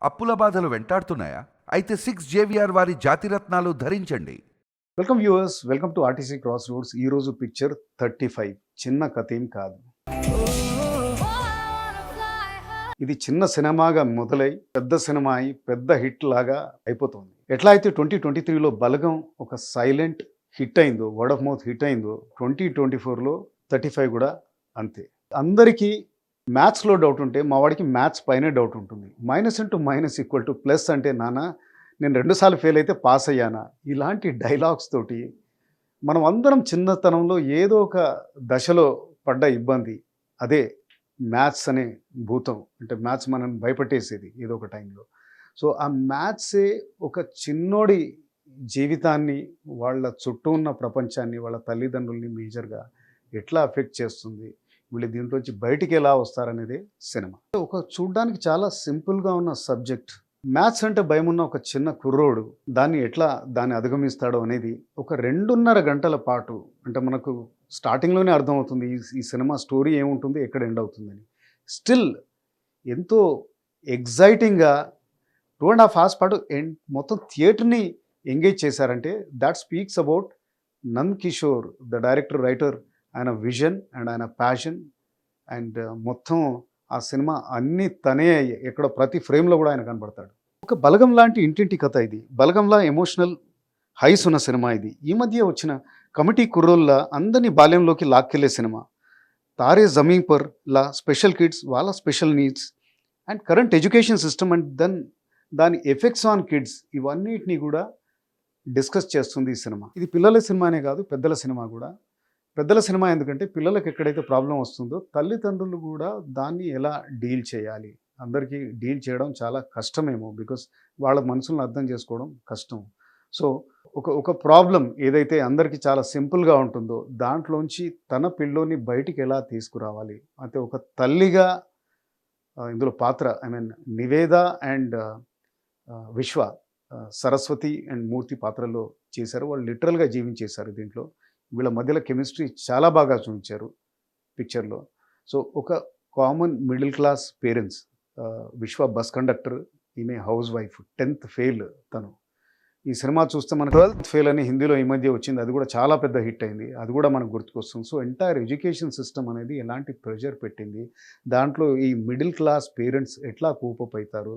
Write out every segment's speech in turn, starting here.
అప్పుల బాధలు వెంటాడుతున్నాయా? అయితే 6 JVR వారి జాతిరత్నాలు ధరించండి. Welcome viewers, welcome to RTC cross roads. ఈరోజు పిక్చర్ 35. చిన్న కథ ఏం కాదు. ఇది చిన్న సినిమాగా మొదలై పెద్ద సినిమా అయి పెద్ద హిట్ లాగా అయిపోతుంది. ఎట్లా అయితే 2023లో బలగం ఒక సైలెంట్ హిట్ అయిందో, వర్డ్ ఆఫ్ మౌత్ హిట్ అయిందో, 2024లో 35 కూడా అంతే. అందరికీ మ్యాథ్స్లో డౌట్ ఉంటే మా వాడికి మ్యాథ్స్ పైనే డౌట్ ఉంటుంది. Minus into minus equal to plus అంటే నాన్న నేను 2 సార్లు ఫెయిల్ అయితే పాస్ అయ్యానా? ఇలాంటి డైలాగ్స్ తోటి మనం అందరం చిన్నతనంలో ఏదో ఒక దశలో పడ్డ ఇబ్బంది అదే మ్యాథ్స్ అనే భూతం. అంటే మ్యాథ్స్ మనం భయపెట్టేసేది ఏదో ఒక టైంలో. సో ఆ మ్యాథ్సే ఒక చిన్నోడి జీవితాన్ని, వాళ్ళ చుట్టూ ఉన్న ప్రపంచాన్ని, వాళ్ళ తల్లిదండ్రుల్ని మేజర్గా ఎట్లా అఫెక్ట్ చేస్తుంది, వీళ్ళు దీంట్లోంచి బయటికి ఎలా వస్తారనేదే సినిమా. ఒక చూడ్డానికి చాలా సింపుల్గా ఉన్న సబ్జెక్ట్. మ్యాథ్స్ అంటే భయం ఉన్న ఒక చిన్న కుర్రోడు దాన్ని అధిగమిస్తాడో అనేది ఒక 2.5 గంటల పాటు, అంటే మనకు స్టార్టింగ్లోనే అర్థమవుతుంది ఈ సినిమా స్టోరీ ఏముంటుంది, ఎక్కడ ఎండ్ అవుతుందని. స్టిల్ ఎంతో ఎగ్జైటింగ్గా 2.5 hours పాటు మొత్తం థియేటర్ని ఎంగేజ్ చేశారంటే that speaks about Nand Kishore, the director writer. ఆయన విజన్ అండ్ ఆయన ప్యాషన్ అండ్ మొత్తం ఆ సినిమా అన్నీ తనే ఎక్కడ ప్రతి ఫ్రేమ్లో కూడా ఆయన కనబడతాడు. ఒక బలగం లాంటి ఇంటింటి కథ ఇది. బలగంలా ఎమోషనల్ హైస్ ఉన్న సినిమా ఇది. ఈ మధ్య వచ్చిన కమిటీ కుర్రోల్లా అందరినీ బాల్యంలోకి లాక్కెళ్ళే సినిమా. తారే జమీన్ పర్ లా స్పెషల్ కిడ్స్, వాళ్ళ special needs and current education system and దాని ఎఫెక్ట్స్ ఆన్ కిడ్స్, ఇవన్నిటినీ కూడా డిస్కస్ చేస్తుంది ఈ సినిమా. ఇది పిల్లల సినిమానే కాదు, పెద్దల సినిమా కూడా. పెద్దల సినిమా ఎందుకంటే పిల్లలకు ఎక్కడైతే ప్రాబ్లం వస్తుందో తల్లిదండ్రులు కూడా దాన్ని ఎలా డీల్ చేయాలి. అందరికీ డీల్ చేయడం చాలా కష్టమేమో, బికాస్ వాళ్ళ మనసులను అర్థం చేసుకోవడం కష్టం. సో ఒక ప్రాబ్లం ఏదైతే అందరికీ చాలా సింపుల్గా ఉంటుందో దాంట్లోంచి తన పిల్లోని బయటికి ఎలా తీసుకురావాలి. అయితే ఒక తల్లిగా ఇందులో పాత్ర నివేద అండ్ విశ్వ, సరస్వతి అండ్ మూర్తి పాత్రలో చేశారు. వాళ్ళు లిటరల్గా జీవించేశారు దీంట్లో. వీళ్ళ మధ్యలో కెమిస్ట్రీ చాలా బాగా చూపించారు పిక్చర్లో. సో ఒక కామన్ మిడిల్ క్లాస్ పేరెంట్స్, విశ్వ బస్ కండక్టర్, ఈమె హౌస్ వైఫ్, 10th ఫెయిల్ తను. ఈ సినిమా చూస్తే మనకు 12th ఫెయిల్ అని హిందీలో ఈ మధ్య వచ్చింది, అది కూడా చాలా పెద్ద హిట్ అయింది, అది కూడా మనకు గుర్తుకొస్తుంది. సో ఎంటైర్ ఎడ్యుకేషన్ సిస్టమ్ అనేది ఎలాంటి ప్రెషర్ పెట్టింది, దాంట్లో ఈ మిడిల్ క్లాస్ పేరెంట్స్ ఎట్లా కూపప్ అవుతారు,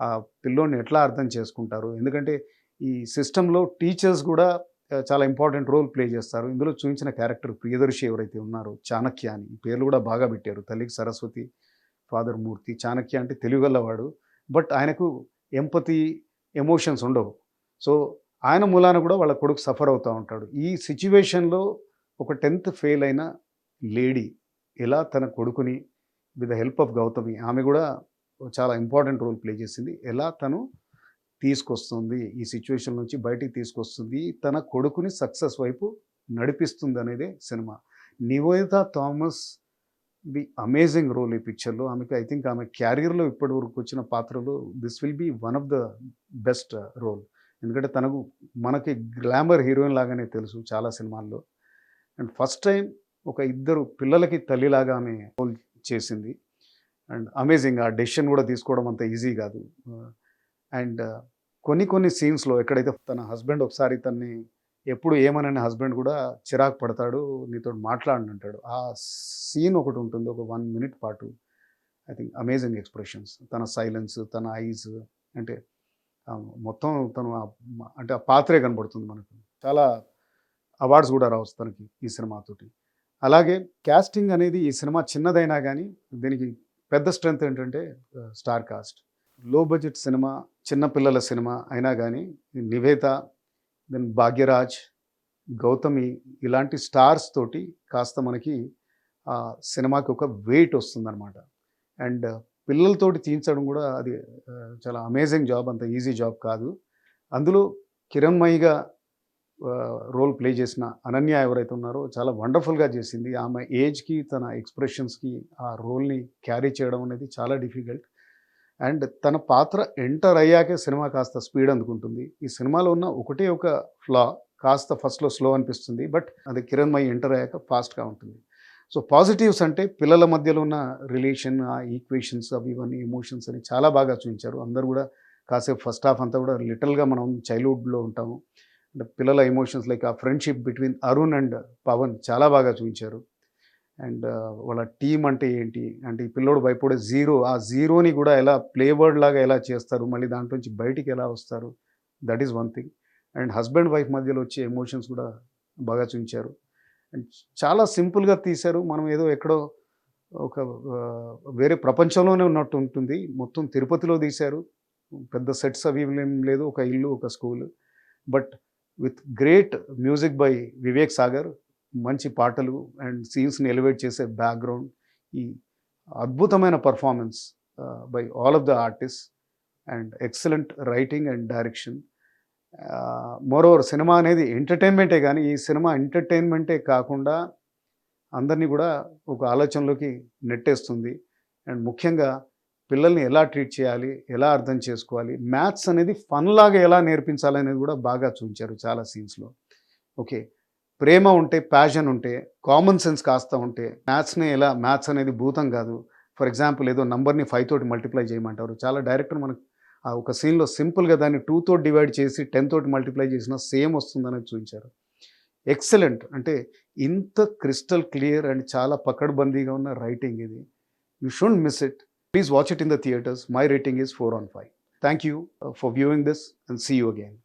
ఆ పిల్లోని ఎట్లా అర్థం చేసుకుంటారు. ఎందుకంటే ఈ సిస్టంలో టీచర్స్ కూడా చాలా ఇంపార్టెంట్ రోల్ ప్లే చేస్తారు. ఇందులో చూపించిన క్యారెక్టర్ ప్రియదర్శి ఎవరైతే ఉన్నారో, చాణక్య అని, ఈ పేర్లు కూడా బాగా పెట్టారు. తల్లికి సరస్వతి, ఫాదర్ మూర్తి. చాణక్య అంటే తెలివిగలవాడు, బట్ ఆయనకు ఎంపతి, ఎమోషన్స్ ఉండవు. సో ఆయన మూలాన కూడా వాళ్ళ కొడుకు సఫర్ అవుతూ ఉంటాడు. ఈ సిచ్యువేషన్లో ఒక 10th ఫెయిల్ అయిన లేడీ ఎలా తన కొడుకుని with the help of Gautami, ఆమె కూడా చాలా ఇంపార్టెంట్ రోల్ ప్లే చేసింది, ఎలా తను తీసుకొస్తుంది, ఈ సిచ్యువేషన్ నుంచి బయటికి తీసుకొస్తుంది, తన కొడుకుని సక్సెస్ వైపు నడిపిస్తుంది అనేదే cinema. Nivetha Thomas the amazing role ఈ పిక్చర్లో. ఆమెకి ఐ థింక్ ఆమె క్యారియర్లో ఇప్పటి వరకు వచ్చిన పాత్రలో this will be one of the best role. ఎందుకంటే మనకి గ్లామర్ హీరోయిన్ లాగానే తెలుసు చాలా సినిమాల్లో. అండ్ ఫస్ట్ టైం ఒక ఇద్దరు పిల్లలకి తల్లిలాగా ఆమె రోల్ చేసింది. And amazing. ఆ డెసిషన్ కూడా తీసుకోవడం అంత ఈజీ కాదు. అండ్ కొన్ని సీన్స్లో ఎక్కడైతే తన హస్బెండ్ ఒకసారి తన్ని ఎప్పుడు ఏమనని హస్బెండ్ కూడా చిరాకు పడతాడు, నీతో మాట్లాడనంటాడు. ఆ సీన్ ఒకటి ఉంటుంది, ఒక 1 minute పాటు. ఐ థింక్ అమేజింగ్ ఎక్స్ప్రెషన్స్, తన సైలెన్స్, తన ఐజ్, అంటే మొత్తం తను అంటే ఆ పాత్రే కనబడుతుంది మనకు. చాలా అవార్డ్స్ కూడా రావచ్చు తనకి ఈ సినిమాతోటి. అలాగే క్యాస్టింగ్ అనేది ఈ సినిమా చిన్నదైనా కానీ దీనికి పెద్ద స్ట్రెంగ్త్ ఏంటంటే స్టార్ కాస్ట్. లో బడ్జెట్ సినిమా, చిన్నపిల్లల సినిమా అయినా కానీ నివేద, దెన్ భాగ్యరాజ్, గౌతమి, ఇలాంటి స్టార్స్ తోటి కాస్త మనకి ఆ సినిమాకి ఒక వెయిట్ వస్తుందన్నమాట. అండ్ పిల్లలతోటి తీయించడం కూడా అది చాలా అమేజింగ్ జాబ్, అంత ఈజీ జాబ్ కాదు. అందులో కిరణ్మయిగా రోల్ ప్లే చేసిన అనన్య ఎవరైతే ఉన్నారో చాలా వండర్ఫుల్గా చేసింది. ఆమె ఏజ్కి, తన ఎక్స్ప్రెషన్స్కి ఆ రోల్ని క్యారీ చేయడం అనేది చాలా డిఫికల్ట్. అండ్ తన పాత్ర ఎంటర్ అయ్యాకే సినిమా కాస్త స్పీడ్ అందుకుంటుంది. ఈ సినిమాలో ఉన్న ఒక ఫ్లా, కాస్త ఫస్ట్లో స్లో అనిపిస్తుంది, బట్ అది కిరణ్మయి ఎంటర్ అయ్యాక ఫాస్ట్గా ఉంటుంది. సో పాజిటివ్స్ అంటే పిల్లల మధ్యలో ఉన్న రిలేషన్, ఆ ఈక్వేషన్స్ అవి ఇవన్నీ ఎమోషన్స్ అని చాలా బాగా చూపించారు. అందరూ కూడా కాసేపు ఫస్ట్ హాఫ్ అంతా కూడా లిటరల్గా మనం చైల్డ్హుడ్లో ఉంటాము. అంటే పిల్లల ఎమోషన్స్ లైక్ ఆ friendship between Arun and Pavan చాలా బాగా చూపించారు. అండ్ వాళ్ళ టీమ్ అంటే ఏంటి, అంటే ఈ పిల్లోడు భయపడే జీరో, ఆ జీరోని కూడా ఎలా ప్లేవర్డ్ లాగా ఎలా చేస్తారు, మళ్ళీ దాంట్లో నుంచి బయటికి ఎలా వస్తారు, that is one thing. And husband wife మధ్యలో వచ్చే ఎమోషన్స్ కూడా బాగా చూపించారు. అండ్ చాలా సింపుల్గా తీశారు. మనం ఏదో ఎక్కడో ఒక వేరే ప్రపంచంలోనే ఉన్నట్టు ఉంటుంది. మొత్తం తిరుపతిలో తీశారు. పెద్ద సెట్స్ అవి ఏం లేదు, ఒక ఇల్లు, ఒక school. But with great music by Vivek Sagar, మంచి పాటలు అండ్ సీన్స్ని ఎలివేట్ చేసే బ్యాక్గ్రౌండ్, ఈ అద్భుతమైన performance by all of the artist and excellent writing and direction. Moreover cinema అనేది ఎంటర్టైన్మెంటే, కానీ ఈ సినిమా ఎంటర్టైన్మెంటే కాకుండా అందరినీ కూడా ఒక ఆలోచనలోకి నెట్టేస్తుంది. అండ్ ముఖ్యంగా పిల్లల్ని ఎలా ట్రీట్ చేయాలి, ఎలా అర్థం చేసుకోవాలి, మ్యాథ్స్ అనేది ఫన్ లాగా ఎలా నేర్పించాలి అనేది కూడా బాగా చూపించారు చాలా సీన్స్లో. ఓకే, ప్రేమ ఉంటే, ప్యాషన్ ఉంటే, కామన్ సెన్స్ కాస్త ఉంటే, మ్యాథ్స్ అనేది భూతం కాదు. ఫర్ ఎగ్జాంపుల్ ఏదో నంబర్ని 5 తోటి మల్టిప్లై చేయమంటారు. చాలా డైరెక్టర్ మనకు ఆ ఒక సీన్లో సింపుల్గా దాన్ని 2 తోటి డివైడ్ చేసి 10 తోటి మల్టిప్లై చేసినా సేమ్ వస్తుందనేది చూపించారు. ఎక్సలెంట్. అంటే ఇంత క్రిస్టల్ క్లియర్ అండ్ చాలా పకడ్బందీగా ఉన్న రైటింగ్ ఇది. You should miss it. Please watch it in the theatres. My rating is 4/5. Thank you for viewing this and see you again.